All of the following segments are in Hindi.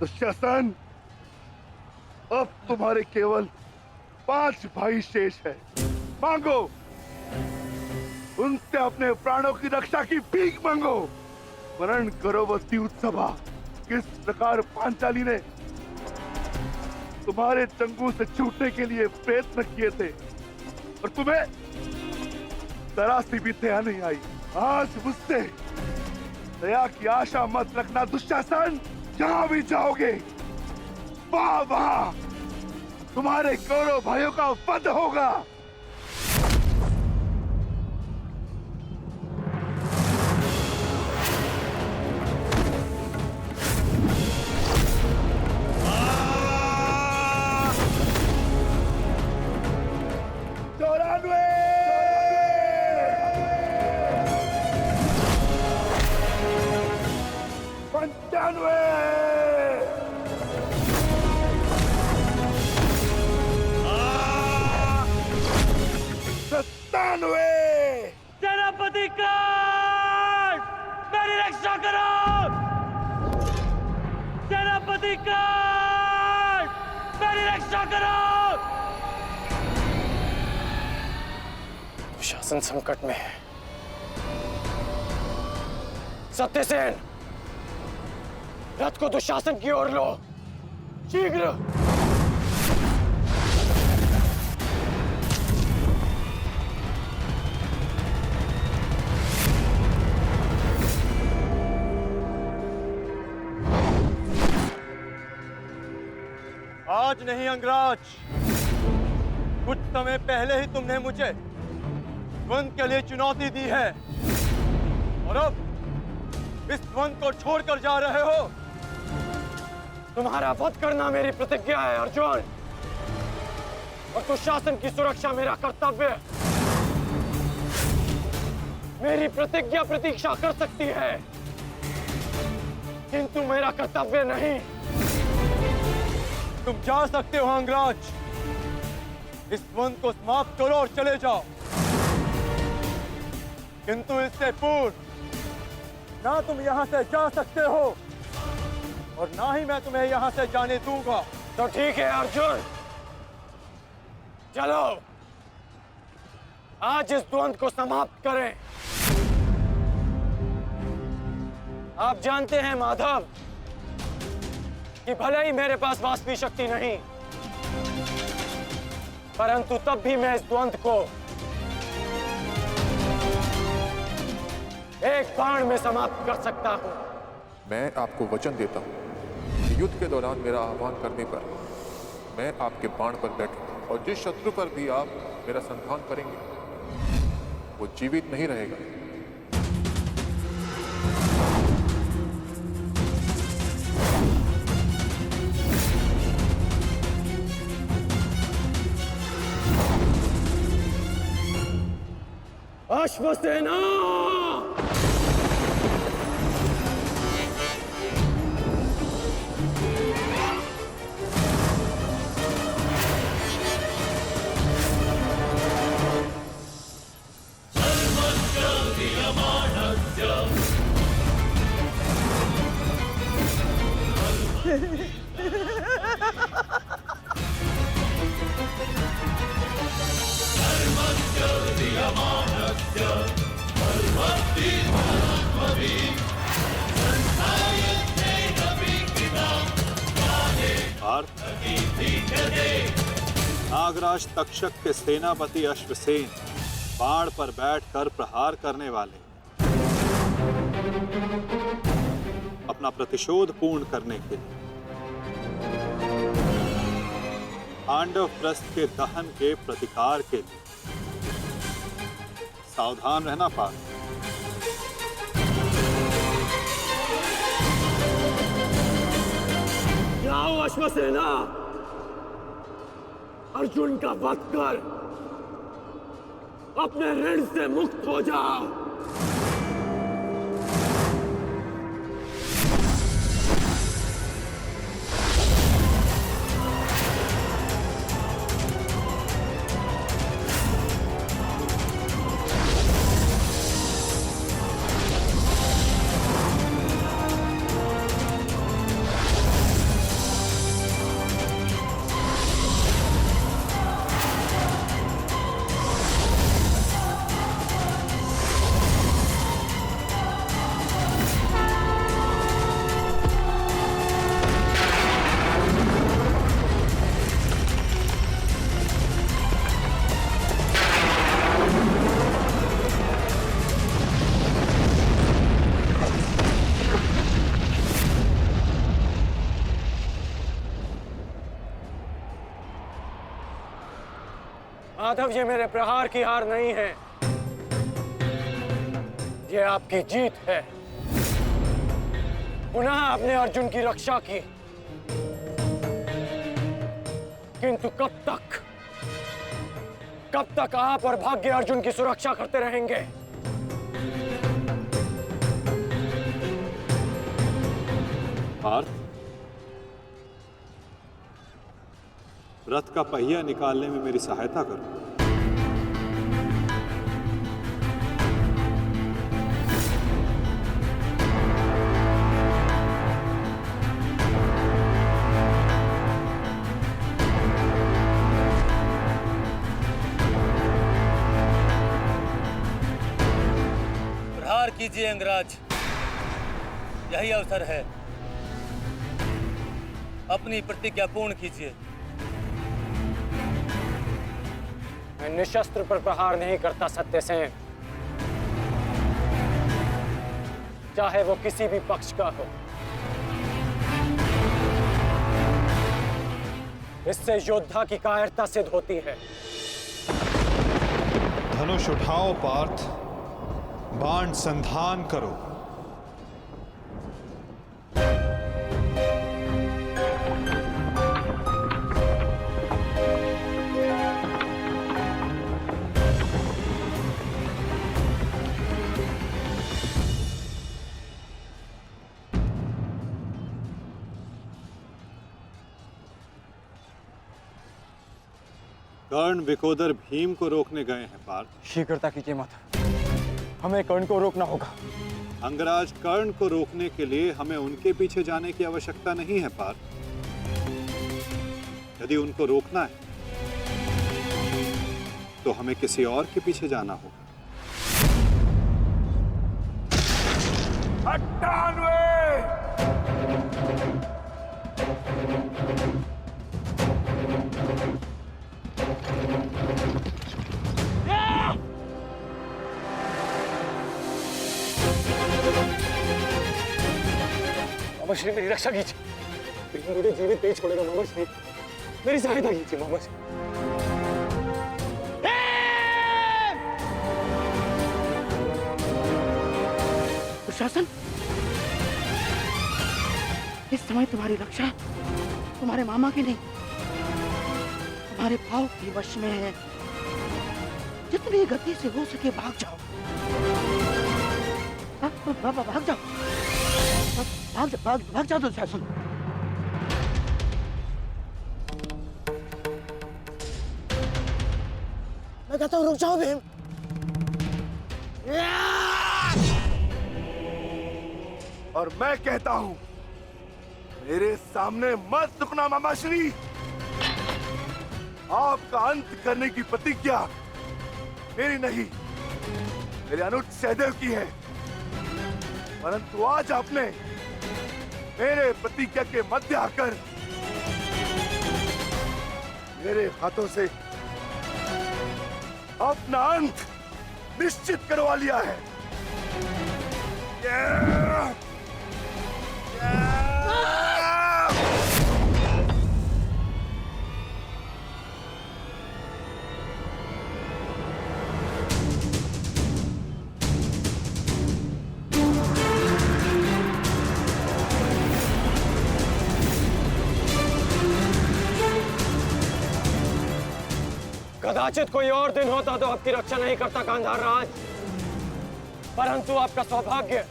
दुशासन, अब तुम्हारे केवल 5 भाई शेष है। मांगो, उनसे अपने प्राणों की रक्षा की भीख मांगो। स्मरण करो वो उत्सवा, किस प्रकार पांचाली ने तुम्हारे चंगू से छूटने के लिए प्रयत्न किए थे और तुम्हें जरा सी भी दया नहीं आई। आज मुझसे दया की आशा मत रखना दुशासन। जहां भी जाओगे वहां तुम्हारे कौरव भाइयों का वध होगा। सेनापति काट, मेरी रक्षा करो। सेनापति काट, मेरी रक्षा करो। शासन संकट में है। सत्यसेन, रथ को दुशासन की ओर लो, शीघ्र। आज नहीं अंगराज, कुछ समय पहले ही तुमने मुझे द्वंद के लिए चुनौती दी है और अब इस द्वंद को छोड़कर जा रहे हो। तुम्हारा वध करना मेरी प्रतिज्ञा है अर्जुन, और दुशासन की सुरक्षा मेरा कर्तव्य है। मेरी प्रतिज्ञा प्रतीक्षा कर सकती है, किंतु मेरा कर्तव्य नहीं। तुम जा सकते हो अंगराज, इस द्वंद को समाप्त करो और चले जाओ, किंतु इससे पूर्व ना तुम यहां से जा सकते हो और ना ही मैं तुम्हें यहां से जाने दूंगा। तो ठीक है अर्जुन, चलो आज इस द्वंद को समाप्त करें। आप जानते हैं माधव कि भले ही मेरे पास वास्तविक शक्ति नहीं, परंतु तब भी मैं इस द्वंद को एक बाण में समाप्त कर सकता हूं। मैं आपको वचन देता हूं कि युद्ध के दौरान मेरा आह्वान करने पर मैं आपके बाण पर बैठूंगा और जिस शत्रु पर भी आप मेरा संधान करेंगे वो जीवित नहीं रहेगा। अश्वसेना, नागराज तक्षक के सेनापति अश्वसेन बाण पर बैठकर प्रहार करने वाले अपना प्रतिशोध पूर्ण करने के लिए पांडव प्रस्थ के दहन के प्रतिकार के लिए सावधान रहना पार्थ। जाओ अश्वसेना, अर्जुन का वध कर अपने ऋण से मुक्त हो जाओ। माधव, ये मेरे प्रहार की हार नहीं है, ये आपकी जीत है। पुनः आपने अर्जुन की रक्षा की, किंतु कब तक आप और भाग्य अर्जुन की सुरक्षा करते रहेंगे? पार्थ, रथ का पहिया निकालने में मेरी सहायता करो। प्रहार कीजिए अंगराज, यही अवसर है। अपनी प्रतिज्ञा पूर्ण कीजिए। मैं निशस्त्र पर प्रहार नहीं करता सत्यसेन, चाहे वो किसी भी पक्ष का हो। इससे योद्धा की कायरता सिद्ध होती है। धनुष उठाओ पार्थ, बाण संधान करो। कर्ण विकोदर भीम को रोकने गए हैं पार्थ। शीघ्रता कीजिए माता, हमें कर्ण को रोकना होगा। अंगराज, कर्ण को रोकने के लिए हमें उनके पीछे जाने की आवश्यकता नहीं है पार्थ। यदि उनको रोकना है तो हमें किसी और के पीछे जाना होगा। 98! मामा श्री, मेरी रक्षा कीजिए। मुझे जीवित नहीं छोड़ेगा मामा श्री, मेरी सहायता कीजिए मामा श्री। दुशासन, इस समय तुम्हारी रक्षा तुम्हारे मामा की नहीं, तुम्हारे भाव के वश में है। जितनी गति से हो सके भाग जाओ, भाग जाओ, भाग जाओ दुशासन। मैं कहता हूँ रुक जाओ भीम। और मैं कहता हूं, मेरे सामने मत रुकना मामाश्री। आपका अंत करने की प्रतिज्ञा मेरी नहीं, मेरे अनुज सहदेव की है। परंतु आज आपने मेरे प्रतिज्ञा के मध्य आकर मेरे हाथों से अपना अंत निश्चित करवा लिया है। कदाचित कोई और दिन होता तो आपकी रक्षा नहीं करता गांधार राज, परंतु आपका सौभाग्य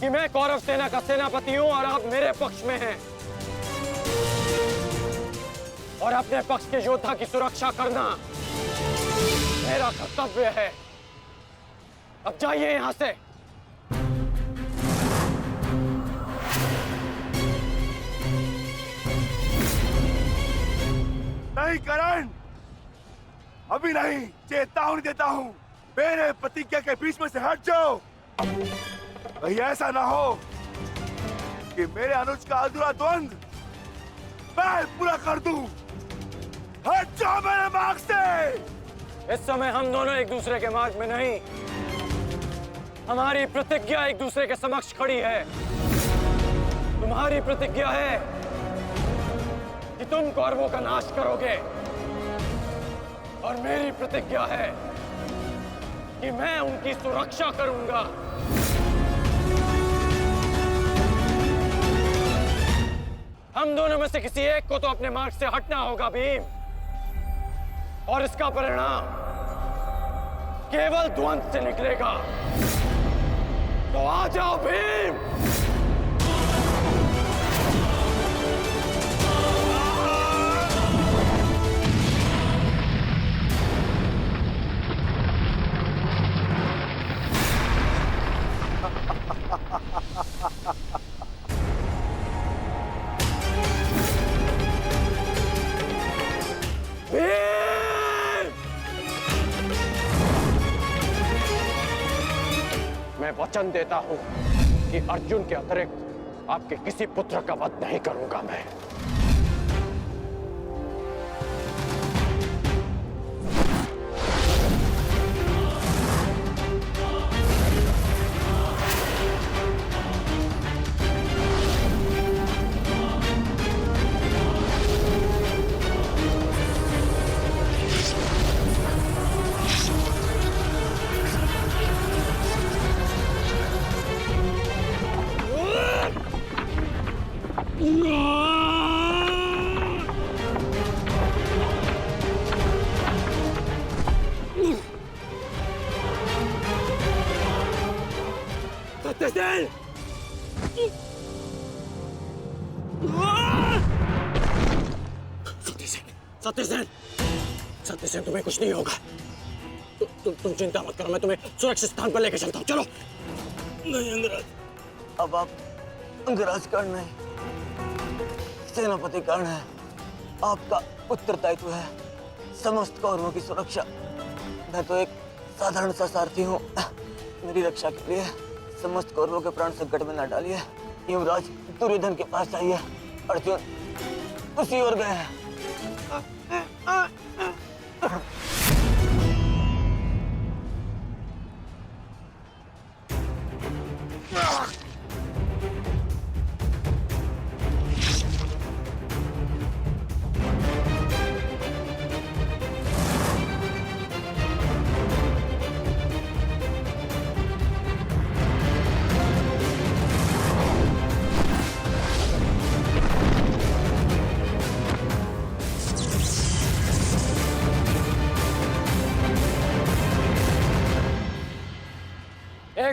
कि मैं कौरव सेना का सेनापति हूं और आप मेरे पक्ष में हैं, और अपने पक्ष के योद्धा की सुरक्षा करना मेरा कर्तव्य है। अब जाइए यहां से। नहीं करण, अभी नहीं, चेतावनी देता हूं, मेरे प्रतिज्ञा के बीच में से हट जाओ। कहीं ऐसा ना हो कि मेरे अनुज का अधूरा द्वंद मैं पूरा कर दूं। हट जाओ मेरे मार्ग से। इस समय हम दोनों एक दूसरे के मार्ग में नहीं, हमारी प्रतिज्ञा एक दूसरे के समक्ष खड़ी है। तुम्हारी प्रतिज्ञा है कि तुम कौरवों का नाश करोगे, और मेरी प्रतिज्ञा है कि मैं उनकी सुरक्षा करूंगा। हम दोनों में से किसी एक को तो अपने मार्ग से हटना होगा भीम, और इसका परिणाम केवल ध्वंस से निकलेगा। तो आ जाओ भीम। मैं वचन देता हूं कि अर्जुन के अतिरिक्त आपके किसी पुत्र का वध नहीं करूंगा मैं। सत्यसेन! सत्यसेन! सत्यसेन, तुम्हें कुछ नहीं होगा। तुम चिंता मत करो, मैं तुम्हें सुरक्षित स्थान पर लेकर चलता हूँ। चलो। नहीं अंगराज, अब आप अंगराज कर्ण नहीं, सेनापति कर्ण है। आपका उत्तरदायित्व है समस्त कौरवों की सुरक्षा। मैं तो एक साधारण सा सारथी हूँ। मेरी रक्षा के लिए समस्त कौरवों के प्राण संकट में न डालिए। युवराज दुर्योधन के पास जाइए, अर्जुन उसी ओर गए हैं।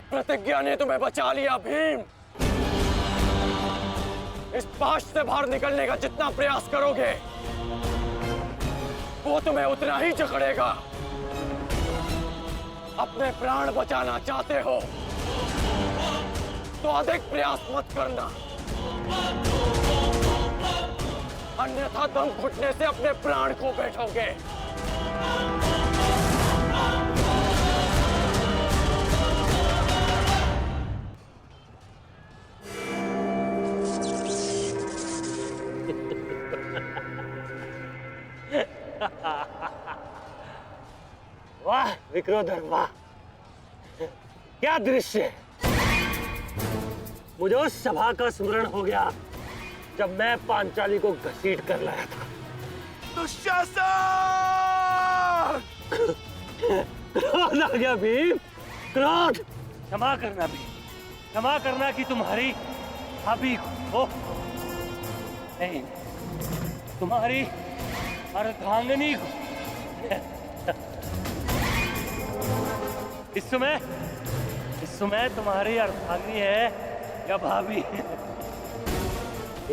प्रतिज्ञा ने तुम्हें बचा लिया भीम। इस पाश से बाहर निकलने का जितना प्रयास करोगे वो तुम्हें उतना ही जकड़ेगा। अपने प्राण बचाना चाहते हो तो अधिक प्रयास मत करना, अन्यथा दम घुटने से अपने प्राण खो बैठोगे। वाह विक्रोधर, वाह क्या दृश्य है। मुझे उस सभा का स्मरण हो गया जब मैं पांचाली को घसीट कर लाया था। दुशासन! क्रोध आ गया भीम, क्रोध। क्षमा करना भीम, क्षमा करना कि तुम्हारी भाभी को नहीं, तुम्हारी अर्धांगिनी को। इस समय तुम्हारी अर्धांगिनी है या भाभी?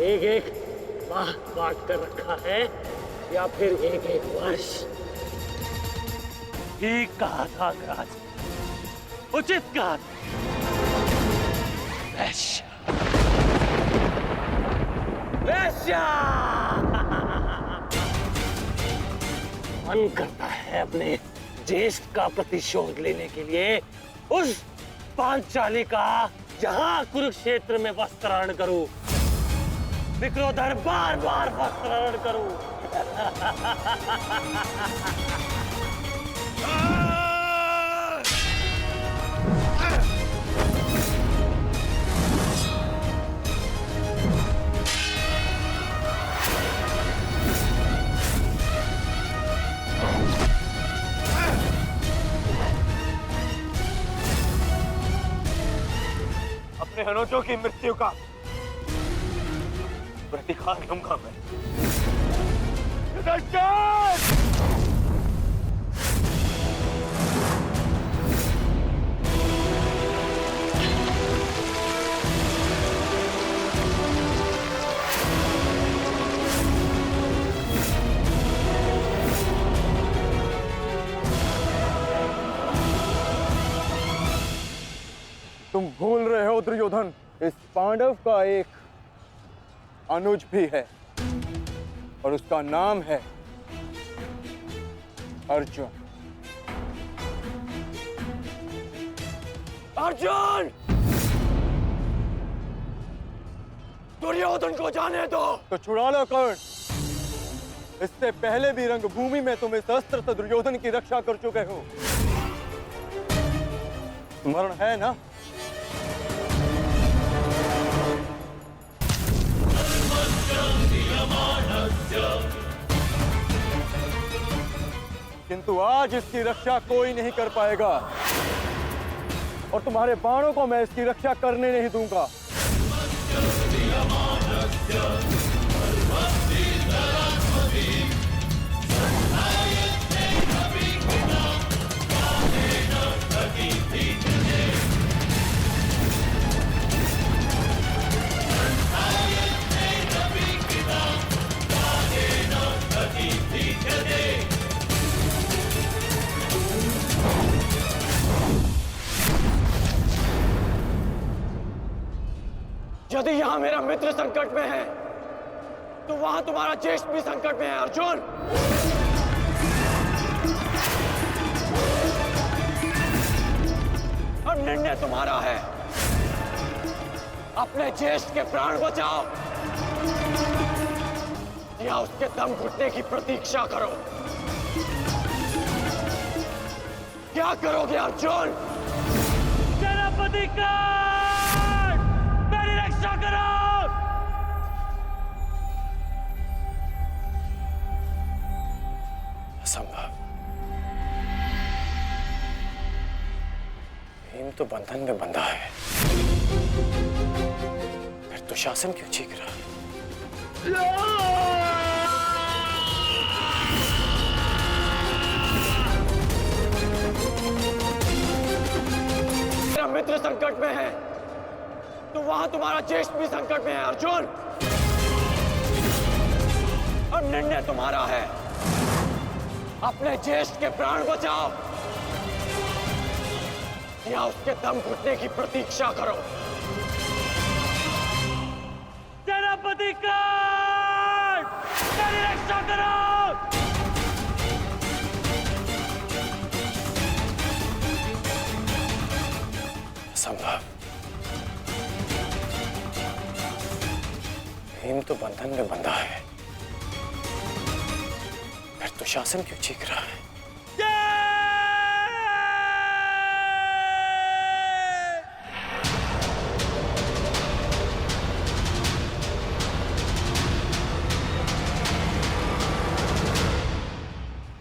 एक एक माह बांट कर रखा है या फिर एक एक वर्ष? ठीक कहा था अंगराज, उचित कहा था। वैश्य, वैश्य! मन करता है अपने ज्येष्ठ का प्रतिशोध लेने के लिए उस पांचाली का जहां कुरुक्षेत्र में वस्त्राहरण करूं, विक्रोधर बार बार वस्त्राहरण करूं। अनुजों की मृत्यु का प्रतिकार लूंगा मैं। तुम भूल रहे हो दुर्योधन, इस पांडव का एक अनुज भी है और उसका नाम है अर्जुन। अर्जुन! दुर्योधन को जाने दो। तो छुड़ा लो कर्ण। इससे पहले भी रंगभूमि में तुम इस अस्त्र से दुर्योधन की रक्षा कर चुके हो। स्मरण है ना? किंतु आज इसकी रक्षा कोई नहीं कर पाएगा और तुम्हारे बाणों को मैं इसकी रक्षा करने नहीं दूंगा। यदि यहां मेरा मित्र संकट में है तो वहां तुम्हारा ज्येष्ठ भी संकट में है अर्जुन। और निर्णय तुम्हारा है। अपने ज्येष्ठ के प्राण बचाओ या उसके दम घुटने की प्रतीक्षा करो। क्या करोगे अर्जुन? सेनापति का मेरी रक्षा करो। असंभव। भीम तो बंधन में बंधा है, फिर दुशासन क्यों चीख रहा है? मेरा मित्र संकट में है तो वहां तुम्हारा ज्येष्ठ भी संकट में है अर्जुन। और निर्णय तुम्हारा है। अपने ज्येष्ठ के प्राण बचाओ या उसके दम घुटने की प्रतीक्षा करो। सेनापति का मेरी रक्षा करो। असंभव। भीम तो बंधन में बंधा है, फिर दुशासन क्यों चीख रहा है?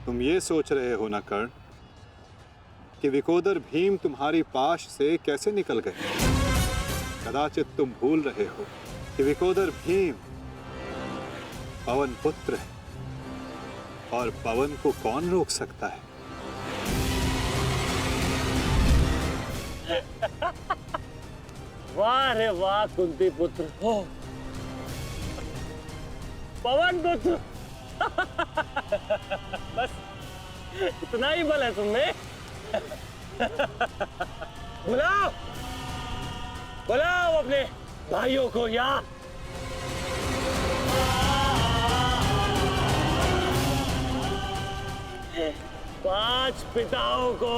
तुम ये सोच रहे हो ना कर्ण कि विकोदर भीम तुम्हारी पाश से कैसे निकल गए? कदाचित तुम भूल रहे हो कि विकोदर भीम पवन पुत्र है और पवन को कौन रोक सकता है? वाह रे वाह कुंती पुत्र हो, पवन पुत्र। बस इतना ही बल है तुमने। बुलाओ बुलाओ अपने भाइयों को यहाँ। पांच पिताओं को।